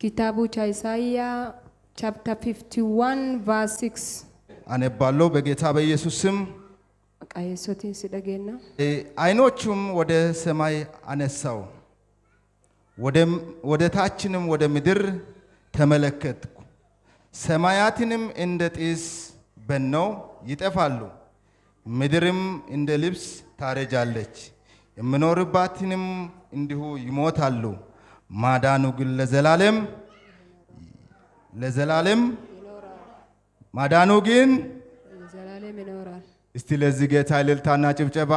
Kitabu cha Isaiah chapter 51 verse 6 አነባለሁ በጌታ በኢየሱስ ስም። ቃየሶቲን ሲደገና አይኖቹም ወደ ሰማይ አነሳው ወደ ታችንም ወደ ምድር ተመለከትኩ። ሰማያትንም እንደ ጢስ በነው ይጠፋሉ፣ ምድርም እንደ ልብስ ታረጃለች፣ የምኖርባትንም እንዲሁ ይሞታሉ። ማዳኑ ግን ለዘላለም ማዳኑ ግን ለዘላለም ይኖራል። እስቲ ለዚህ ጌታ እልልታና ጭብጨባ።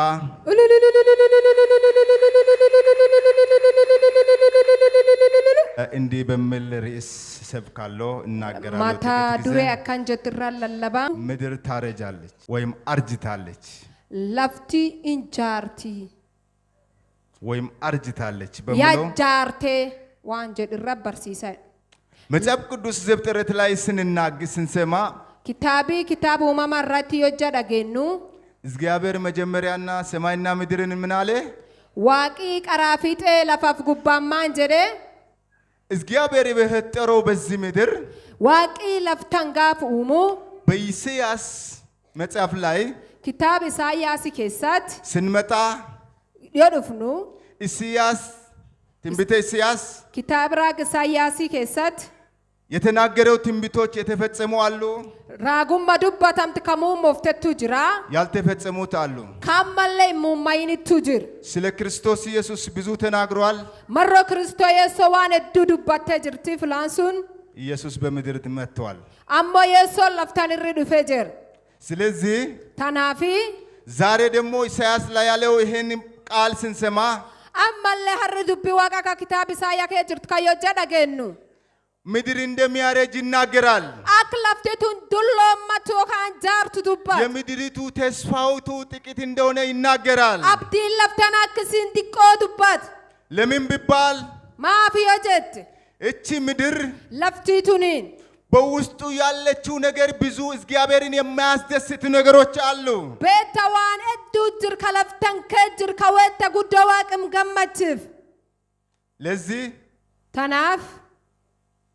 እንዲህ በሚል ርዕስ ሰብካለሁ እናገራለሁ። ማታ ዱሬ አካን ጀትራል ለለባ ምድር ታረጃለች ወይም አርጅታለች፣ ለፍቲ እንጃርቲ ወይም አርጅታለች በሚለው ያጃርቴ ዋንጀ ድራ በርሲሳ መጽሐፍ ቅዱስ ዘፍጥረት ላይ ስንሰማ ኪታቡ ማማራቲ ወጃ ዳገኑ እግዚአብሔር መጀመሪያና ሰማይና ምድርን ምን አለ? ዋቂ ቀራፊጤ ለፋፍ ጉባማ እንጀደ እግዚአብሔር በፈጠረው በዚህ ምድር ዋቂ ለፍታንጋፍ ኡሙ በኢሳይያስ መጽሐፍ ላይ ኪታብ ኢሳይያስ ከሳት ስንመጣ የድፍኑ ኢሳይያስ ትንቢተ ኢሳይያስ ኪታብ ራግ ኢሳይያስ ከሳት የተናገረው ትንቢቶች የተፈጸሙ አሉ፣ ራጉማ ዱባታም ተከሙ ሞፍተቱ ጅራ ያልተፈጸሙት አሉ። ካማላይ ሙማይኒቱ ጅር ስለ ክርስቶስ ኢየሱስ ብዙ ተናግሯል። መሮ ክርስቶስ የሶዋን ዱዱባተ ጅርቲ ፍላንሱን ኢየሱስ በምድር መጥቷል። አሞ የሶ ለፍታን ሪዱ ፈጀር ስለዚህ ታናፊ ዛሬ ደግሞ ኢሳይያስ ላይ ያለው ይሄን ቃል ስንሰማ አማለ ሐርዱ ቢዋቃ ከኪታብ ኢሳይያስ ከጅርት ከዮጃ ዳገኑ ምድር እንደሚያረጅ ይናገራል። አክላፍቴቱን ዱሎማቶ ካንጃርቱ ዱባ የምድሪቱ ተስፋውቱ ጥቂት እንደሆነ ይናገራል። አብዲ ለፍተና ክሲን ዲቆ ዱባት ለምን ቢባል ማፊዮጀት እቺ ምድር ለፍቲቱኒን በውስጡ ያለችው ነገር ብዙ እግዚአብሔርን የማያስደስት ነገሮች አሉ። ቤተዋን እዱጅር ከለፍተን ከጅር ከወተ ጉደዋቅም ገመችፍ ለዚህ ተናፍ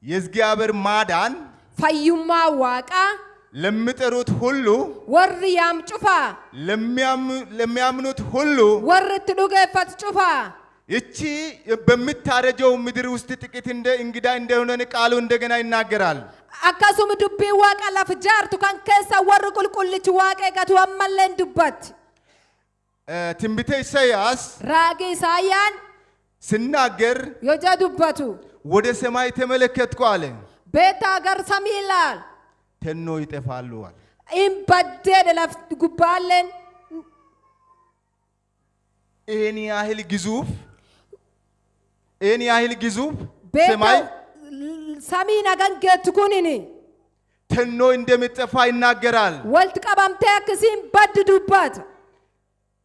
የእግዚአብሔር ማዳን ፈዩማ ዋቃ ለሚጠሩት ሁሉ ወርያም ጩፋ ለሚያምኑት ሁሉ ወርት ዱገፈት ጩፋ እቺ በምታረጀው ምድር ውስጥ ጥቂት እንግዳ እንደሆነ ቃሉ እንደገና ይናገራል። አካሱም ዱቢ ዋቃ ለፍጃርቱ ካን ከሳ ወር ቁልቁልች ዋቄ ጋቱ አመለን ዱበት ትንቢተ ኢሳይያስ ራጊ ኢሳያን ሲናገር የጃ ዱበቱ ወደ ሰማይ ተመለከትኩ አለ። ቤት አገር ሰሚላል ተኖ ይጠፋሉ አለ። ኢምባደደ ለፍት ጉባለን ይሄን ያህል ግዙፍ ሰማይ ሰሚና ገንገት ኩኒኒ ተኖ እንደሚጠፋ ይናገራል። ወልት ቀባምተ ክሲም በድዱባት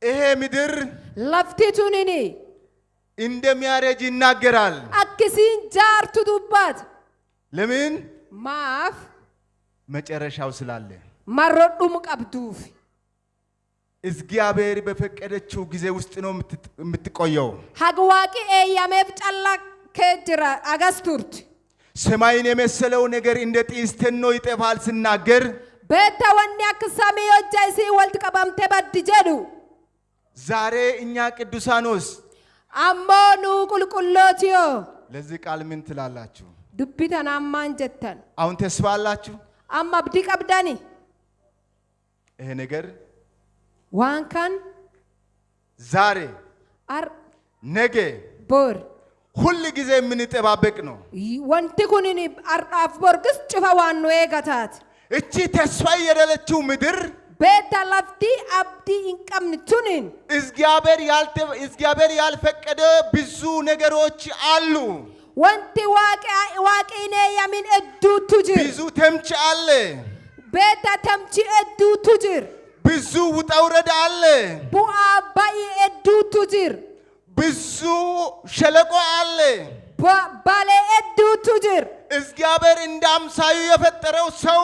ይሄ ምድር ለፍቲቱኒኒ እንደሚያረጅ ይናገራል። አክሲን ጃርቱ ዱባት ለምን? ማፍ መጨረሻው ስላለ ማሮዱም ቀብዱፍ እግዚአብሔር በፈቀደችው ጊዜ ውስጥ ነው የምትቆየው። ሀግዋቂ ኤያሜፍ ጫላ ከጅራ አጋስቱርት ሰማይን የመሰለው ነገር እንደ ጢስ ተኖ ይጠፋል ሲናገር ቤተ ወኔ አክሳሚ ወጃይሲ ወልት ቀባምተ በድጀዱ ዛሬ እኛ ቅዱሳኖስ አሞኑ ቁልቁሎቲዮ ለዚህ ቃል ምን ትላላችሁ? ዱቢተን አማን ጀተን አሁን ተስፋ አላችሁ? አማ ብዲ ቀብዳኒ ይሄ ነገር ዋንካን ዛሬ አር ነገ ቦር ሁሉ ጊዜ የምንጠባበቅ ነው። ወንቲ ኩኒኒ አርዳፍ ቦርግስ ጭፋ ዋኖ የጋታት እቺ ተስፋ የሌለችው ምድር ቤታ ለፍቲ አብዲ እንቀምንቱኒን እግዚአብሔር ያልፈቀደ ብዙ ነገሮች አሉ። ወንቲ ዋቂኔ ያሚን እዱቱ ጅር ብዙ ተምች አለ። ቤታ ተምቺ እዱቱ ጅር ብዙ ውጣ ውረድ አለ። ቡአ ባይ እዱቱ ጅር ብዙ ሸለቆ አለ። ባለ እዱቱ ጅር እግዚአብሔር እንደ አምሳዩ የፈጠረው ሰው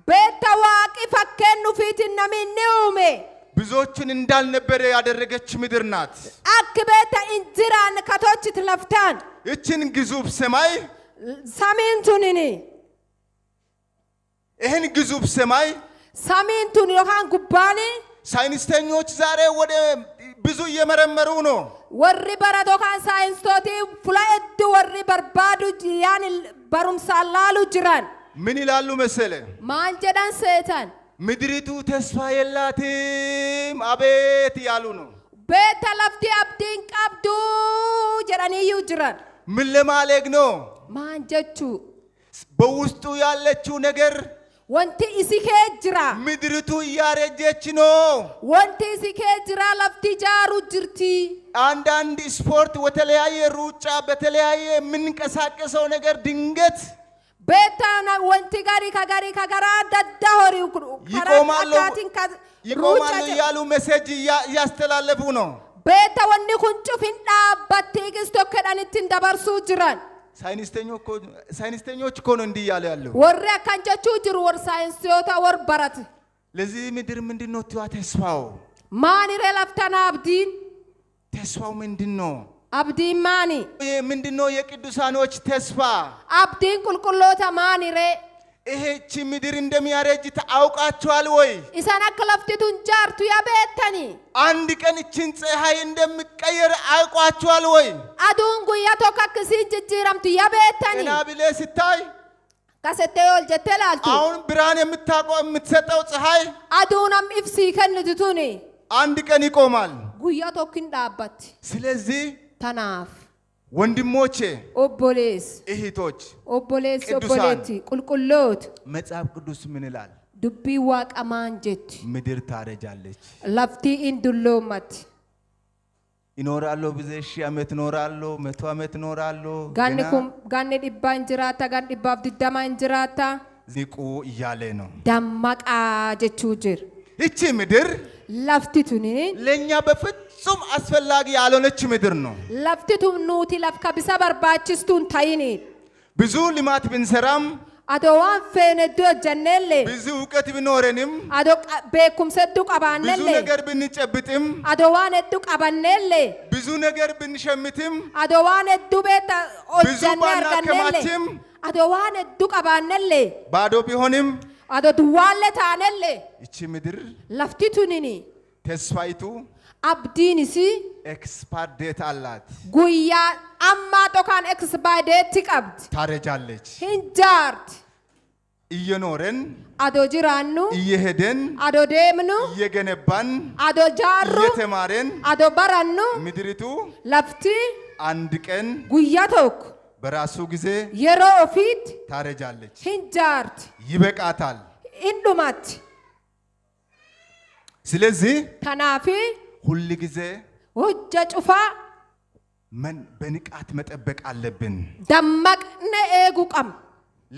ቤታ ዋቂ ፈከኑ ፊትና ሚኒውሜ ብዙዎችን እንዳልነበረ ያደረገች ምድር ናት። አክ ቤታ እንጅራን ከቶች ትለፍታን እችን ግዙፍ ሰማይ Samiintunini. ይህን ግዙፍ ሰማይ Samiintun yookaan gubbaani. ሳይንስተኞች ዛሬ ወደ ብዙ እየመረመሩ ነው። Warri baratoo kan saayinstooti fuula hedduu warri barbaadu yaani barumsaan laalu jiran. ምን ይላሉ መሰለ? Maan jedhan seetan. ምድሪቱ ተስፋ የላትም አቤት ያሉ ነው። Beeta lafti abdiin qabdu jedhaniyyuu jiran. ምን ለማለት ነው? Maan jechuu በውስጡ ያለችው ነገር wanti isi kee jira. ምድሪቱ እያረጀች ነው። Wanti isi kee jira lafti ijaaru jirti. አንዳንድ ስፖርት በተለያየ ሩጫ በተለያየ የምንቀሳቀሰው ነገር ድንገት Beeta wanti garii ka garaa dadda horii ይቆማሉ እያሉ ሜሴጅ እያስተላለፉ ነው። Beeta wanni kun cufin dhaabbattee tokkodhanittiin dabarsuu jiran. ሳይንስተኞች እኮ ነው እንዲህ እያሉ ያለው። Warri akkan jechuu jiru warri saayinsiyoota warri barate. ለዚህ ምድር ምንድን ነው ተስፋው? Maaniree laftana abdiin? ተስፋው ምንድን ነው? Abdiin maani? ምንድን ነው የቅዱሳኖች ተስፋ? Abdiin qulqulloota maaniree? ይህች ምድር እንደሚያረጅ ታውቃችኋል ወይ? Isaan akka laftituun jaartu yaa beektanii? አንድ ቀን እችን ፀሐይ እንደሚቀየር አውቃችኋል ወይ? Aduun guyyaa tokko akkasiin jijjiiramtu yaa beektanii? ገና ብለህ ስታይ Kasettee ol jettee laaltu. አሁን ብርሃን የምትሰጠው ፀሐይ Aduunam ibsii kennitu tuni. አንድ ቀን ይቆማል። Guyyaa tokko hin dhaabbatti. ስለዚህ Tanaaf. ወንድሞቼ Obbolees. እህቶች Obbolees ቅዱሳን obboleetti qulqulloota. መጽሐፍ ቅዱስ ምን ይላል? Dubbii waaqa maan jetti? ምድር ታረጃለች። Lafti in dulloommatti. ይኖራለሁ ብዙ ሺህ ዓመት ይኖራለሁ 100 ዓመት ይኖራለሁ Ganni dhibbaa hin jiraata gan dhibbaaf 20 hin jiraata. ንቁ እያለ ነው። Dammaqaa jechuu jira. ይቺ ምድር Lafti tuni ለኛ በፍጹም አስፈላጊ ያልሆነች ምድር ነው። lafti tun nuti lafka bisa barbaachistuun ta'ini. ብዙ ልማት ብንሰራም Adoo waan feene iddoo hojjannellee. ብዙ እውቀት ቢኖረንም Adoo beekumsa hedduu ብዙ qabaannellee. ነገር ብንጨብጥም Adoo waan hedduu qabannellee. ብዙ ነገር ብንሸምትም Adoo waan hedduu beekta hojjannee argannellee. ባናከማችም Adoo waan hedduu qabaannellee. ባዶ ቢሆንም Adoo duwwaallee taanellee. ይቺ ምድር Lafti tunini ተስፋይቱ abdiinis ኤክስፓየር ዴት አላት። guyyaa ammaa tokkaan expaayideetti qabdi. ታረጃለች። Hin jaarti. እየኖረን Adoo jiraannu. እየሄደን Adoo deemnu. እየገነባን Adoo jaarru. እየተማረን Adoo barannu. ምድሪቱ Lafti አንድ ቀን guyyaa tokko በራሱ ጊዜ yeroo ofiitti ታረጃለች። hin jaarti. ይበቃታል። Hin dhumatti. ስለዚህ Kanaaf ሁል ጊዜ hojja cufaa በንቃት መጠበቅ አለብን። dammaqne eeguu qabna.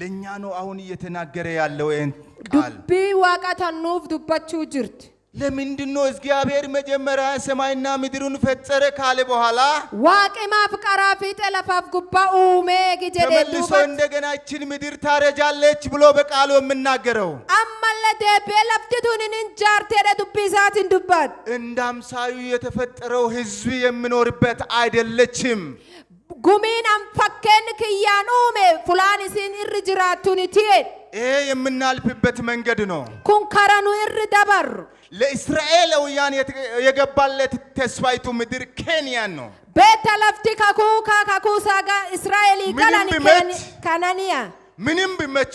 ለኛ ነው አሁን እየተናገረ ያለው ይሄን ቃል። Dubbii waaqa tannuuf dubbachuu jirti. ለምንድን ነው እግዚአብሔር መጀመሪያ ሰማይና ምድሩን ፈጠረ ካለ በኋላ Waaqi maaf qaraa fiixee lafaaf gubbaa uumee jedhee ተመልሶ dubbatu. እንደገና እችን ምድር ታረጃለች ብሎ በቃሉ የምናገረው? Ammallee deebi'ee lafti tun hin jaarteedha dubbii isaatiin dubbatu. እንደ አምሳዩ የተፈጠረው ሕዝብ የሚኖርበት አይደለችም። Gumiin an fakkeenni kiyyaan uume fulaan isiin irri jiraattuun itiyee. ይሄ የምናልፍበት መንገድ ነው። Kun karaa nu irri dabarru. ለእስራኤላውያን የገባለት ተስፋይቱ ምድር ኬንያን ነው። Beeta lafti kakuu saagaa Israa'elii galan kananiya. ምንም ቢመቹ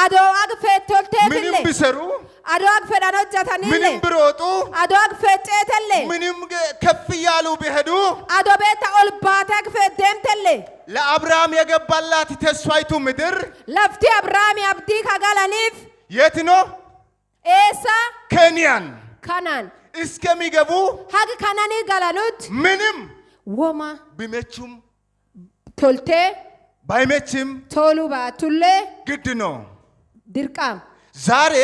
Adoo akka feet ምንም tolteetillee. ቢሰሩ Adoo akka fedhan ምንም hojjetanillee. ቢሮጡ Adoo akka feet ceetellee. ምንም ከፍ እያሉ ቢሄዱ Adoo beeta ol baatee akka feet deemtellee. ለአብርሃም የገባላት ተስፋይቱ ምድር Lafti Abrahaamii abdii kagalaniif የት ነው? eessa? ኬንያን Kanaan. እስከሚገቡ Haga kananii galanutti ምንም woma ቢመቹም toltee ባይመችም toluu baatullee ግድ ነው። dirqama. ዛሬ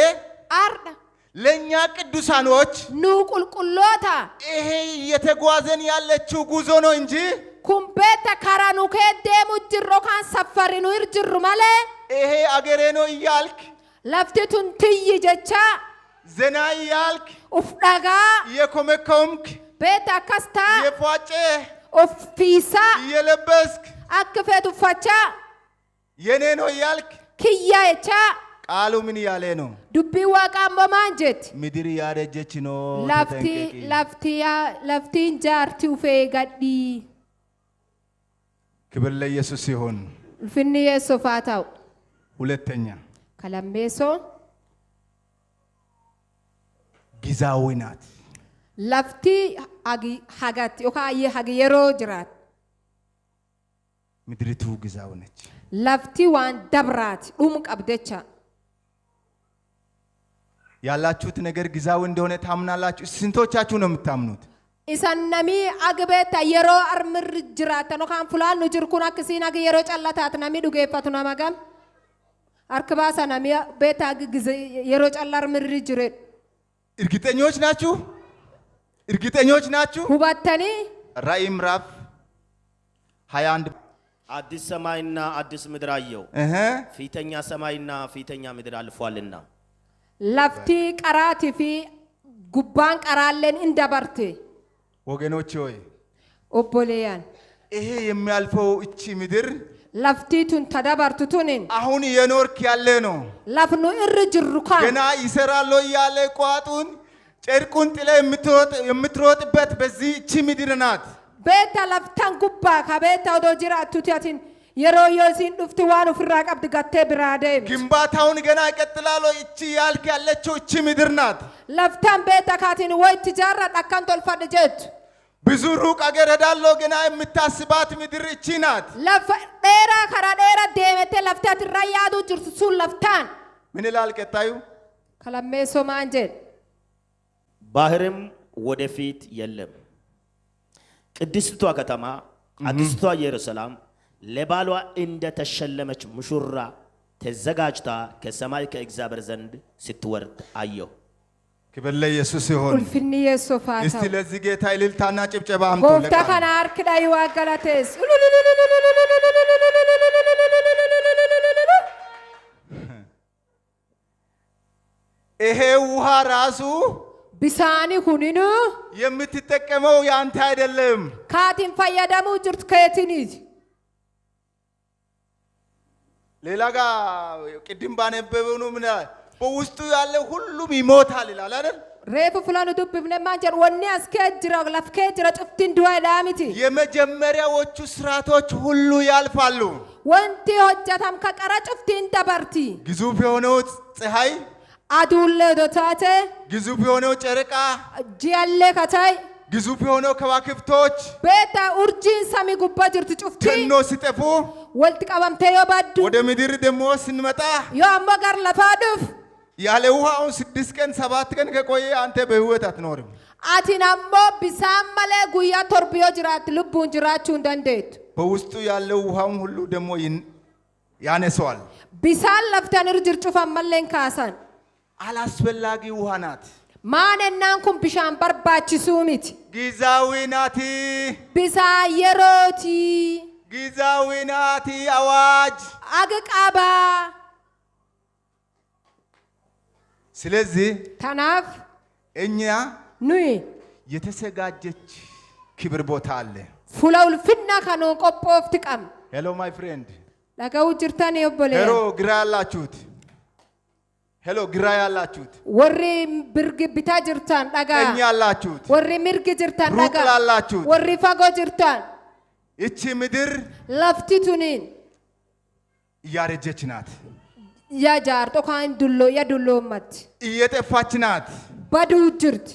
Arda ለኛ ቅዱሳኖች nu qulqulloota ይሄ እየተጓዘን ያለችው ጉዞ ነው እንጂ kun beeta karaa nu kee deemu jirru kan safarri nu irjirru malee ይሄ አገሬ ነው እያልክ lafti tun tiyyi jecha ዘና እያልክ uf dhagaa እየኮመኮምክ beeta akkas taa እየፏጨ of fiisaa እየለበስክ akka feetu uffachaa የኔ ነው እያልክ ኪያ የቻ ቃሉ ምን ያለ ነው? ዱቢ ዋቃም በማንጀት ምድር ያረጀች ነው። ለፍቲን ጃርቲ ኡፌ ጋዲ ክብር ለኢየሱስ ይሁን። ፍኒ የሶፋታው ሁለተኛ ከለምቤሶ ጊዜያዊ ናት። ለፍቲ ሀጋት ዮካየ ሀገየሮ ጅራት ምድሪቱ ጊዜያዊ ነች። ለፍቲ ዋን ደብራት ዱም ቀብደቻ ያላችሁት ነገር ጊዜያዊ እንደሆነ ታምናላችሁ? ስንቶቻችሁ ነው የምታምኑት? ኢሰነሚ አግቤታ የሮ አርምር ጅራት ነው ካን ፍላል ነው ጅርኩና ከሲና የሮ ጨላታት ነሚ ዱጌፈቱ ነው ማጋም አርክባሳ ነሚ ቤታ ግዜ የሮ ጨላር ምር ጅሬ እርግጠኞች ናችሁ? እርግጠኞች ናችሁ? ሁባተኒ ራእይ ምዕራፍ 21 አዲስ ሰማይና አዲስ ምድር አየሁ፣ ፊተኛ ሰማይና ፊተኛ ምድር አልፏልና ለፍቲ ቀራቲ ፊ ጉባን ቀራለን እንደበርቴ ወገኖች ሆይ ኦቦሌያን ይሄ የሚያልፈው እቺ ምድር ለፍቲቱን ተደበርቱቱንን አሁን የኖርክ ያለ ነው። ለፍኑ እርጅሩካን ገና ይሰራል ያለ ቋጡን ጨርቁን ጥለ የምትሮጥበት በዚህ እቺ ምድር ናት። ቤታ ለፍታን ጉባ ከቤታ ወዶ ጅራቱቲያቲን የሮ ዮሲን ዱፍቲ ዋኑ ፍራ ቀብድ ገቴ ብራዴ ግንባታውን ገና ይቀጥላል። እቺ ያልክ ያለችው እቺ ምድር ናት። ለፍታን ቤታ ካቲን ወይ ትጃራ ዳካን ተልፋደ ጀት ብዙ ሩቅ አገር ሄዳለሁ ገና የምታስባት ምድር እቺ ናት። ለፈ ዴራ ከራ ዴራ ደመቴ ለፍታት ራያዱ ጅርሱን ለፍታን ምን ይላል ቀጣዩ? ከለሜሶ ማንጀል ባህርም ወደፊት የለም። ቅድስቷ ከተማ አዲስቷ ኢየሩሳሌም ለባሏ እንደተሸለመች ሙሽራ ተዘጋጅታ ከሰማይ ከእግዚአብሔር ዘንድ ስትወርድ አየሁ። ክብር ለኢየሱስ ይሁን። ኡልፍኒ የሶፋታ እስቲ ለዚህ ጌታ እልልታና ጭብጨባ አምጡ። ጎፍታ ካና አርክዳይ ዋገላቴስ ይሄ ውሃ ራሱ ቢሳኒ ሁኒኑ የምትጠቀመው ያንተ አይደለም። ካቲን ፈያዳሙ ጅርት ከየቲኒት ሌላ ጋር ቅድም ባነበበው ነው ምን በውስጡ ያለ ሁሉም ይሞታል ይላል አይደል? ሬፉ ፍላኑ ዱብብነ ማንጀር ወኔ አስከጅራ ለፍከጅራ ጥፍቲን ዱዋ ዳሚቲ የመጀመሪያዎቹ ስራቶች ሁሉ ያልፋሉ። ወንቲ ሆጀታም ከቀራ ጥፍቲን ደበርቲ ግዙፍ የሆነው ፀሐይ አዱለ ዶታቴ ግዙፍ የሆነው ጨረቃ ጂያለ ከታይ ግዙፍ የሆነው ከዋክብቶች ቤታ ኡርጂን ሰሚ ጉባ ጅርት ጩፍቲ ተኖ ሲጠፉ ወልት ቀበምቴ yoባዱ ወደ ምድር ደግሞ ስንመጣ ዮ አሞጋር ለፋዱፍ ያለ ውሃውን 6 ቀን 7 ቀን ከቆየ አንተ በህይወት አትኖርም። አቲናሞ ቢሳመለ ጉያ ቶርቢዮ ጅራት ልቡን ጅራቹ እንደንዴት በውስጡ ያለው ውሃውን ሁሉ ደግሞ ያነሰዋል። ቢሳል ለፍተን ርጅርጩፋ መለን ካሳን አላስፈላጊ ውሃ ናት። ማንናንኩም ቢሻን በርባችሱሚት ጊዜያዊ ናት። ቢሳ የሮቲ ጊዜያዊ ናት። አዋጅ አገቃባ ስለዚህ ተናፍ እኛ ኑይ የተዘጋጀች ክብር ቦታ አለ። ፉላውል ፍና ካኖ ቆጶፍ ትቀም ሄሎ ማይ ፍሬንድ ለጋው ጅርታን ይወበለ ሄሎ ግራ ያላችሁት ሄሎ ግራ ያላችሁት ወሬ ብርግ ቢታ ጅርታን ዳጋ ቀኝ ያላችሁት ወሬ ምርግ ጅርታን ዳጋ ሩቅ ያላችሁት ወሬ ፋጎ ጅርታን እቺ ምድር ለፍቲቱኒን እያረጀች ናት። ያጃር ጦካን ዱሎ ያዱሎ ማት እየጠፋች ናት። ባዱ ጅርት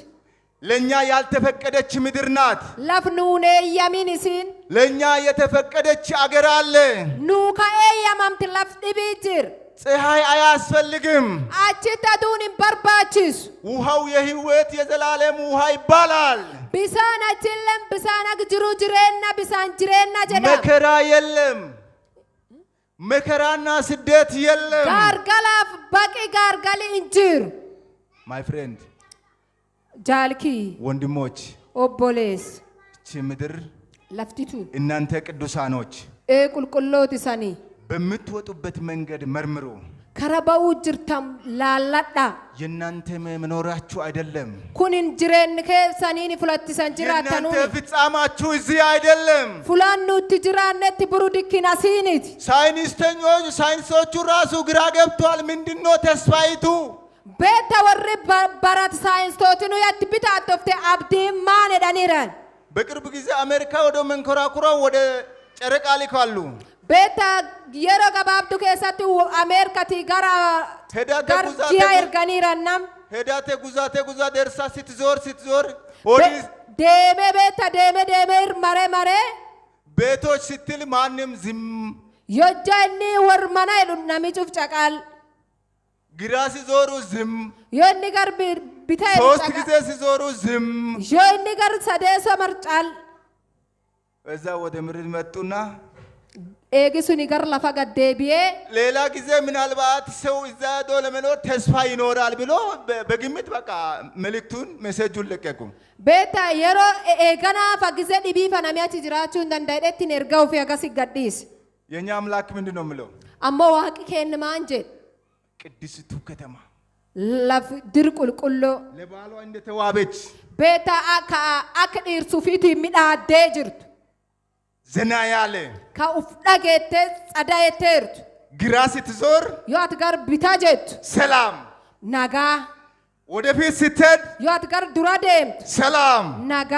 ለኛ ያልተፈቀደች ምድር ናት። ለፍኑኔ ያሚንሲን ለኛ የተፈቀደች አገር አለ። ኑካ ያማምት ለፍዲቢትር ፀሐይ አያስፈልግም። አችታቱን በርባችስ ውሃው የህይወት የዘላለም ውሃ ይባላል። ቢሳና ችለም ቢሳና ግጅሩ ጅሬና ቢሳን ጅሬና ጀዳ መከራ የለም። መከራና ስደት የለም። ጋርጋላፍ ባቂ ጋርጋሊ እንጅር ማይ ፍሬንድ ጃልኪ ወንድሞች ኦቦሌስ እቺ ምድር ለፍቲቱ እናንተ ቅዱሳኖች ቁልቁሎት ሰኒ በምትወጡበት መንገድ መርምሩ። ከረባው ጅርተም ላላዳ የናንተ መኖራችሁ አይደለም ኩኒን ጅሬን ከሰኒን ፍለትሰን ጅራተኑ የናንተ ፍጻማችሁ እዚህ አይደለም ፍላኑ ትጅራነት ብሩድኪና ሲኒት ሳይንሶቹ ራሱ ግራ ገብቷል ምንድነው ተስፋይቱ ቤተ ወር ባራት ሳይንስ ቶትኑ ያትብታ አጥፍተ አብዲ ማን ዳኒራን በቅርብ ጊዜ አሜሪካ ወደ መንኮራኩራ ወደ ጨረቃ ሊካሉ ቤታ የሮ ገባብቱ ከሰቱ አሜሪካቲ ጋራ ጋርጂያ ይርጋኒራናም ሄዳቴ ጉዛ ደርሳ ስትዞር ኦዲ ደሜ መሬ ቤቶች ስትል ማንም ዝም የጃኒ ወርማና ይሉና ሚጩፍ ጫቃል ግራ ሲዞሩ ዝም የኒ ጋር ቢታይ ሶስት ጊዜ ሲዞሩ ዝም የኒ ጋር ሰደሰ መርጫል እዛ ወደ ምድር መጡና ኤግሱኒ ጋር ለፋጋ ደቢዬ ሌላ ጊዜ ምናልባት ሰው እዛ ዶ ለመኖር ተስፋ ይኖራል ብሎ በግምት በቃ መልእክቱን ሜሴጁን ለቀቁ ቤታ የሮ ኤገና ፈግዘ ዲቢ ፈናሚያች ጅራቹ እንደንዳይደትን ኤርጋው ፊያጋስ ይጋዲስ የኛ አምላክ ምንድነው ምለው አሞ ዋቂ ከን ማንጀ ቅድስቱ ከተማ ለፍ ድርቁልቁሎ ለባሏ እንደተዋበች ቤታ አክዲር ሱፊቱ የሚዳደ ጅርቱ ዘና ያለ ከኡፍ ዳጌተ ጸዳየተርቱ ግራ ስትዞር ዮአት ጋር ቢታጀት ሰላም ናጋ ወደፊት ስትሄድ ዮአት ጋር ዱራዴምት ሰላም ናጋ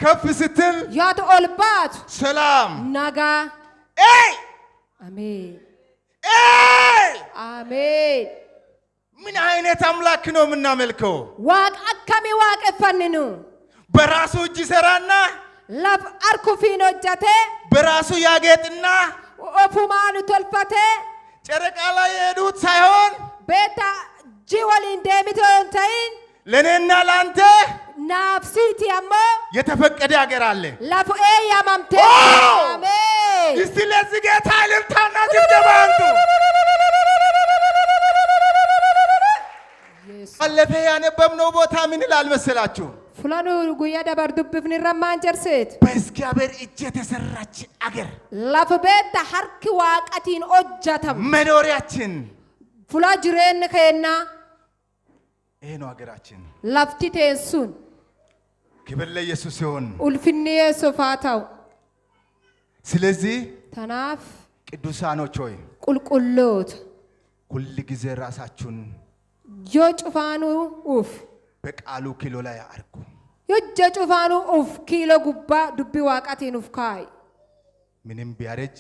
ከፍ ስትል ዮአት ኦልባት ሰላም ናጋ ኤይ አሜን ኤይ አሜን ምን አይነት አምላክ ነው የምናመልከው ዋቅ አካሚ ዋቅ ፈንኑ በራሱ እጅ ሰራና ለፍ አርኩፊኖ ጀቴ በራሱ ያጌጥና ኦፉማኑ ተልፈቴ ጨረቃ ላይ የሄዱት ሳይሆን ቤታ ጂወል እንደሚቶን ታይን ለኔና ላንተ ናፍሲቲ ያሞ የተፈቀደ ሀገር አለ ለፍ ያማምቴ አሜን እስቲ ለዚህ ጌታ ልልታና ድብደባንቱ አለፈ ያነበብነው ቦታ ምን ይላል መሰላችሁ ፍላኑ ጉያ ደበር ዱብፍኒ ረማን ጀርሴት በእግዚአብሔር እጅ የተሰራች አገር ለፍ ቤት ሐርክ ዋቀቲን ኦጃተም መኖሪያችን ፍላ ጅሬን ከና ይሄ ነው አገራችን ለፍቲ ተንሱን ክብር ለኢየሱስ ይሁን ኡልፍኒ ሶፋታው ስለዚህ ተናፍ ቅዱሳኖች ሆይ ቁልቁሎት ሁሉ ጊዜ ራሳችሁን ዮጭፋኑ ኡፍ በቃሉ ኪሎ ላይ አርጉ ዮጭፋኑ ኡፍ ኪሎ ጉባ ዱቢ ዋቃቲን ኡፍ ካይ ምንም ቢያረጅ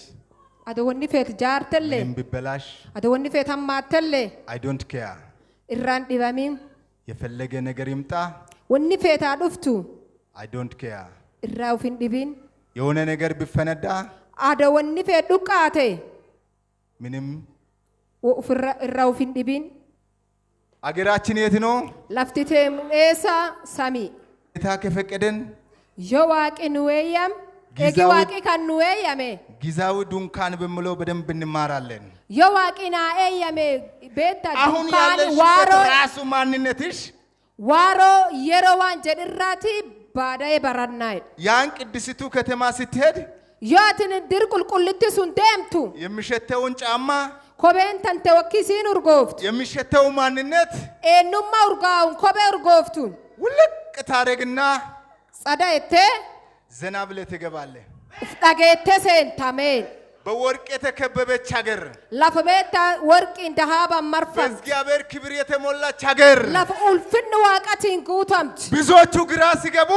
አደወኒ ፌት ጃርተለ ምንም ቢበላሽ አደወኒ ፌት አማተለ አይ ዶንት ኬር ኢራን ዲባሚም የፈለገ ነገር ይምጣ ወኒ ፌት አዱፍቱ አይ ዶንት ኬር ኢራው ፊን ዲቢን የሆነ ነገር ቢፈነዳ አደወኒ ፌት ዱቃቴ ምንም ወፍራ ኢራው ፊን ዲቢን አገራችን የት ነው ለፍቲቴም ኤሳ ሳሚ ጌታ ከፈቀደን የዋቂ ንወያም ኤጊዋቂ ከንወያሜ ጊዜያዊ ድንኳን በሚለው በደንብ እንማራለን የዋቂና ኤያሜ ቤታ አሁን ድንኳን ያለሽበት ራሱ ማንነትሽ ዋሮ የሮዋን ጀድራቲ ባዳይ በራናይ ያን ቅድስቱ ከተማ ስትሄድ ያትን ድር ቁልቁልት ሱን ደምቱ የሚሸተውን ጫማ ኮቤን ተንተ ወኪሲን ኡርጎፍት የሚሸተው ማንነት ኤኑማ ኡርጋውን ኮቤ ኡርጎፍቱን ውልቅ ታረግና ጸዳይቴ ዘና ብለህ ትገባለህ ዳጌቴ ሴንታሜን በወርቅ የተከበበች ሀገር ለፈቤታ ወርቅ እንደሃባ መርፈን በእግዚአብሔር ክብር የተሞላች ሀገር ለፈኡልፍን ዋቀቲን ጉተምት ብዙዎቹ ግራ ሲገቡ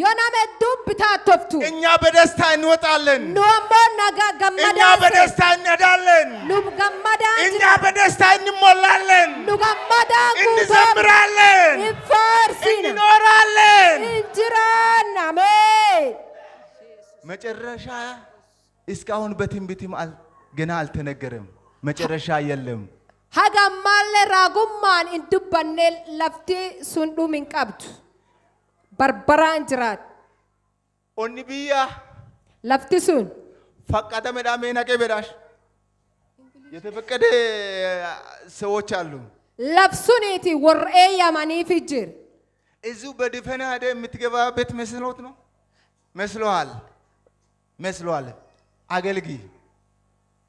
ዮናመ ዱብ ታተፍቱ እኛ በደስታ እንወጣለን ኖሞ ነጋ ገመዳ እኛ በደስታ እንሄዳለን ኑብ ገመዳ እኛ በደስታ እንሞላለን ኑገመዳ እንዘምራለን ይፈርሲን እንኖራለን እንጅራን አሜን መጨረሻ እስካሁን በትንቢትም ገና አልተነገረም መጨረሻ የለም ሀጋማለ ራጉማን እንዱበኔ ለፍቲ ሱንዱ ሚንቀብቱ በርበራ እንጅራት ኦንቢያ ለፍቲ ሱን ፈቀደ መዳሜ ነቀ በዳሽ የተፈቀደ ሰዎች አሉ ለፍሱኒቲ ወርኤ ያማኒ ፍጅር እዙ በድፈና ሄደ የምትገባበት መስሎት ነው መስሏል አገልጊ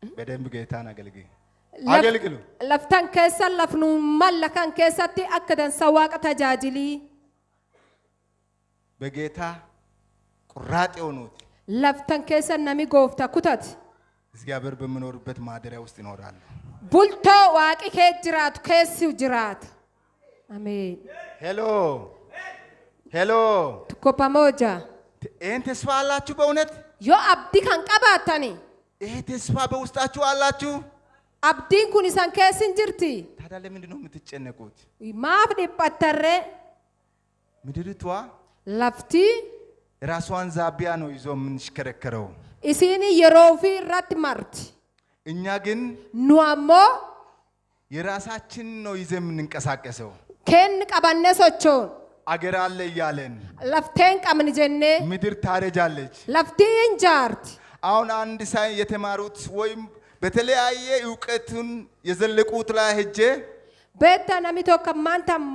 በደንብ ጌታን አገልጊ አገልግሉ። ለፍተን ከሰ ለፍኑ መለከን ከሰቲ አከደን ሰዋቀ ተጃጅሊ በጌታ ቁራጥ የሆኑት ለፍተን ከሰ ነሚ ጎፍታ ኩታት እግዚአብሔር በሚኖርበት ማደሪያ ውስጥ ይኖራሉ። ቡልቶ ዋቂ ከጅራት ከሲው ጅራት አሜን። ሄሎ ሄሎ ትኮፓሞጃ ይህን ተስፋ አላችሁ? በእውነት ዮ አብዲ ካን ቀባታኒ ይሄ ተስፋ በውስጣችሁ አላችሁ? አብዲን ኩን ኢሳን ከስን ጅርቲ ታዲያ ለምንድን ነው የምትጨነቁት? ማፍ ዲጳተረ ምድሪቷ ለፍቲ ራሷን ዛቢያ ነው ይዞ የምንሽከረከረው። ኢሲኒ የሮፊ ራት ማርት እኛ ግን ኑአሞ የራሳችን ነው ይዘ የምንንቀሳቀሰው። ከን ቀባነሶቾን አገር አለ እያለን ለፍቴን ቀምን ጀኔ ምድር ታረጃለች። ለፍቲን ጃርት አሁን አንድ ሳይ የተማሩት ወይም በተለያየ ዕውቀቱን የዘለቁት ላይ ሄጄ ቤታ ነሚቶ ከማንታም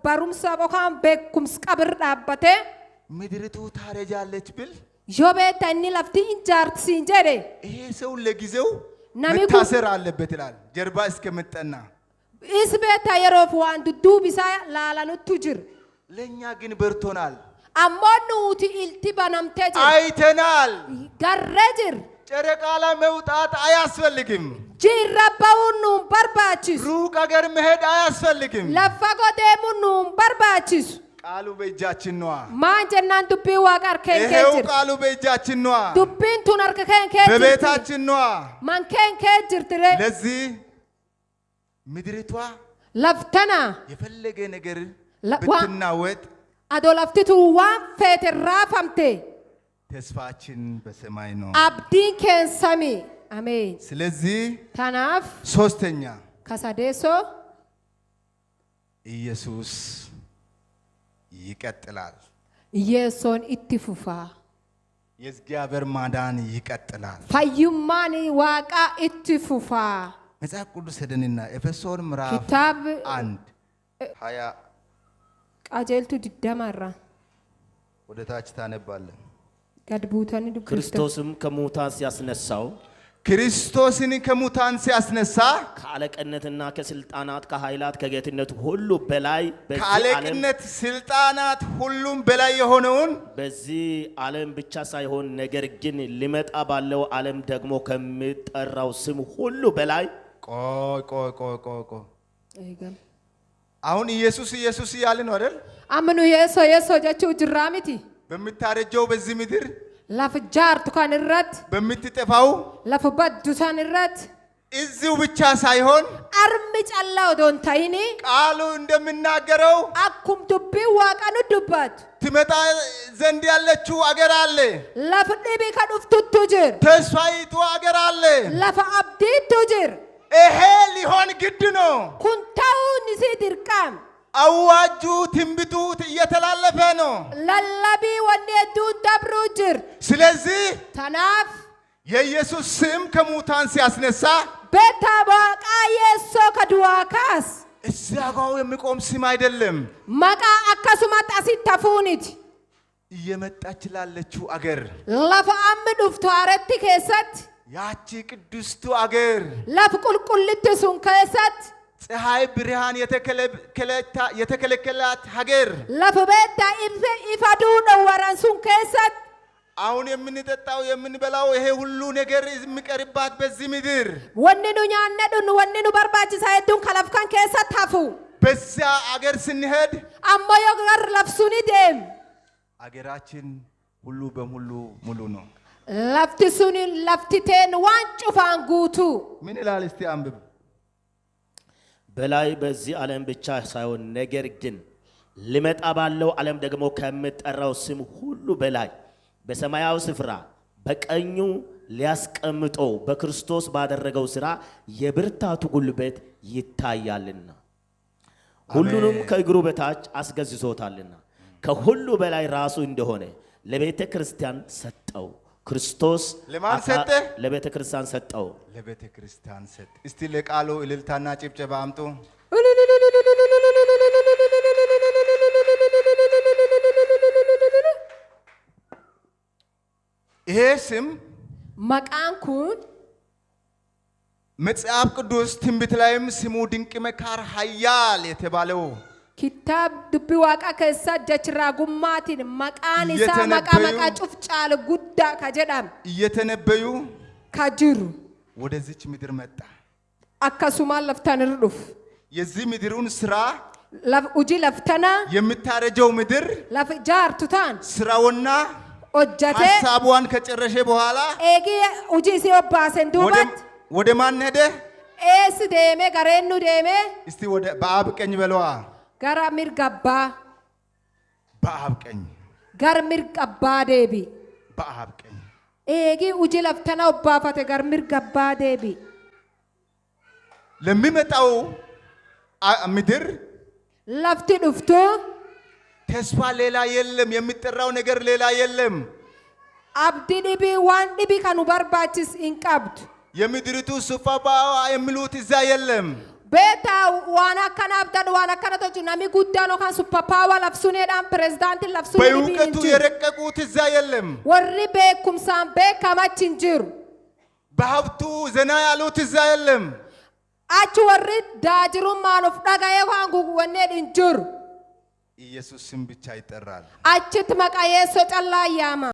ባሩምሳ ቦካም በኩምስ ቀብር ዳበቴ ምድሪቱ ታረጃለች ብል ዮ ቤታ እኒ ለፍቲን ጃርት ሲንጀሬ ይሄ ሰው ለጊዜው ናሚኩ መታሰር አለበት ይላል ጀርባ እስከመጠና ኢስ ቤታ የሮፍ ዋንዱ ዱቢሳ ላላኑ ቱጅር ለኛ ግን በርቶናል። አሞኑቲ ኢልቲ ባናምቴ ጅር አይተናል። ጋረጅር ጨረቃ ላይ መውጣት አያስፈልግም። ጂራባውኑ በርባቺስ ሩቅ አገር መሄድ አያስፈልግም። ለፋጎ ደሙኑ በርባቺስ ቃሉ በእጃችን ነዋ። ማን ጀናን ዱቢ ዋጋር ይሄው ከንከጅር ቃሉ በእጃችን ነዋ። ዱቢን ቱነርክ ከንከጅር በቤታችን ነዋ። ማን ከንከጅር ትሬ ለዚህ ምድሪቷ ለፍተና የፈለገ ነገር ዋ- ብትናወጥ አዶ ለፍቲቱ ዋን ፌት ራፋምቴ ተስፋችን በሰማይ ነው። አብዲን ከንሰሚ አሜን። ስለዚህ ታናፍ ሶስተኛ ከሳዴሶ ኢየሱስ ይቀጥላል። ኢየሱን ኢትፉፋ የእግዚአብሔር ማዳን ይቀጥላል። ፈዩማኒ ዋቃ ኢትፉፋ መጽሐፍ ቅዱስ ሄደንና ኤፌሶን ምዕራፍ ኪታብ 1:20 ቃጀልቱ ድደማራ ወደ ታች ታነባለን። ገድቡተኒ ክርስቶስም ከሙታን ሲያስነሳው ክርስቶስን ከሙታን ሲያስነሳ ከአለቅነትና ከስልጣናት ከኃይላት ከጌትነት ሁሉ በላይ ከአለቅነት ስልጣናት ሁሉም በላይ የሆነውን በዚህ ዓለም ብቻ ሳይሆን ነገር ግን ሊመጣ ባለው ዓለም ደግሞ ከሚጠራው ስም ሁሉ በላይ ቆይ አሁን ኢየሱስ ኢየሱስ እያልን ነው አይደል? አምኑ የሶ ጀቹ ጅራሚቲ በምታረጀው በዚህ ምድር ላፍ ጃርቱ ካንረት በምትጠፋው ላፍ ባዱታን ረት እዚሁ ብቻ ሳይሆን አርሚ ጫላው ዶንታይኒ ቃሉ እንደምናገረው አኩም ዱቢ ዋቀኑ ዱባት ትመጣ ዘንድ ያለችው አገር አለ። ላፍ ዲቢ ከዱፍቱ ቱጅር ተስፋይቱ አገር አለ። ላፍ አብዲ ቱጅር ይሄ ሊሆን ግድ ነው። ኩንታው ንሲ ድርቃም አዋጁ ትንቢቱ እየተላለፈ ነው። ለለቢ ወኔዱን ደብሩ ጅር ስለዚህ ተናፍ የኢየሱስ ስም ከሙታን ሲያስነሳ ቤታ ባቃ የሶ ከዱዋካስ እዚያ ጋር የሚቆም ስም አይደለም። መቃ አከሱማ ጣሲት ተፉኒት እየመጣች ላለችው አገር ለፈ አምዱፍቱ አረቲ ከሰት ያቺ ቅድስቱ አገር ለፍ ቁልቁልት ሱን ከሰት ፀሐይ ብርሃን የተከለከላት ሀገር ለፍ ቤታ ኢፈዱ ደወረን ሱን ከሰት አሁን የምንጠጣው የምንበላው ይሄ ሁሉ ነገር የሚቀርባት በዚህ ምድር ወንኑ ኛነዱን ወንኑ በርባቺሳ ሄዱን ከለፍካን ከሰት ታፉ በዚያ አገር ስንሄድ አሞዮ ጋር ለፍሱኒ ደም አገራችን ሁሉ በሙሉ ሙሉ ነው። ለፍቲ ሱኒ ለፍቲቴን ዋንጩፋን ጉቱ ምን ይላል እስቲ አንብብ። በላይ በዚህ ዓለም ብቻ ሳይሆን ነገር ግን ሊመጣ ባለው ዓለም ደግሞ ከሚጠራው ስም ሁሉ በላይ በሰማያዊ ስፍራ በቀኙ ሊያስቀምጠው በክርስቶስ ባደረገው ሥራ የብርታቱ ጉልበት ይታያልና ሁሉንም ከእግሩ በታች አስገዝቶታልና ከሁሉ በላይ ራሱ እንደሆነ ለቤተ ክርስቲያን ሰጠው። ክርስቶስ ለማን ሰጠ? ለቤተ ክርስቲያን ሰጠው። ለቤተ ክርስቲያን ሰጠ። እስቲ ለቃሉ እልልታና ጭብጨባ አምጡ። ይሄ ስም መቃን ኩን መጽሐፍ ቅዱስ ትንቢት ላይም ስሙ ድንቅ መካር ኃያል የተባለው ኪታብ ድቢ ዋቃ ከሳ ጀችራ ጉማቲን መቃን ኢሳ መቃ ጩፍጫል ጉዳ ከጀዳም እየተነበዩ ካጅሩ ወደዚች ምድር መጣ። አከሱማ ለፍተን ርዱፍ የዚህ ምድሩን ስራ uji laftana የምታረጀው ምድር laf jaartutaan ስራውና hojjate ሐሳቧን ከጨረሸ በኋላ eegi uji si obbaasen duubat ወደ ማን ሄደ? eessi deeme gareennu deeme እስቲ ወደ በአብ ቀኝ በለዋ። gara mirgabbaa በአብ ቀኝ gar mirgabbaa deebi በአብ ቀኝ eegi uji laftana obbaafate gar mirgabbaa deebi ለሚመጣው ምድር lafti dhuftu ተስፋ ሌላ የለም። የሚጠራው ነገር ሌላ የለም። abdi dhibi waan dhibi kanu barbaachis hin qabdu የምድሪቱ ሱፋባዋ የሚሉት እዛ የለም። beeta waan akkana abdan waan akkana tochu nami guddaan kan suppapawa lafsuneedhaan pirezidaantiin lafsuun በእውቀቱ የረቀቁት እዛ የለም። warri beekumsaan beekamachi hin jiru በሀብቱ ዘና ያሉት እዛ የለም። achi warri daajirummaan of dhaga'ee waan guguwwanneen hin jiru ኢየሱስ ስም ብቻ ይጠራል። achitti maqaa yeessoo callaa ayyaama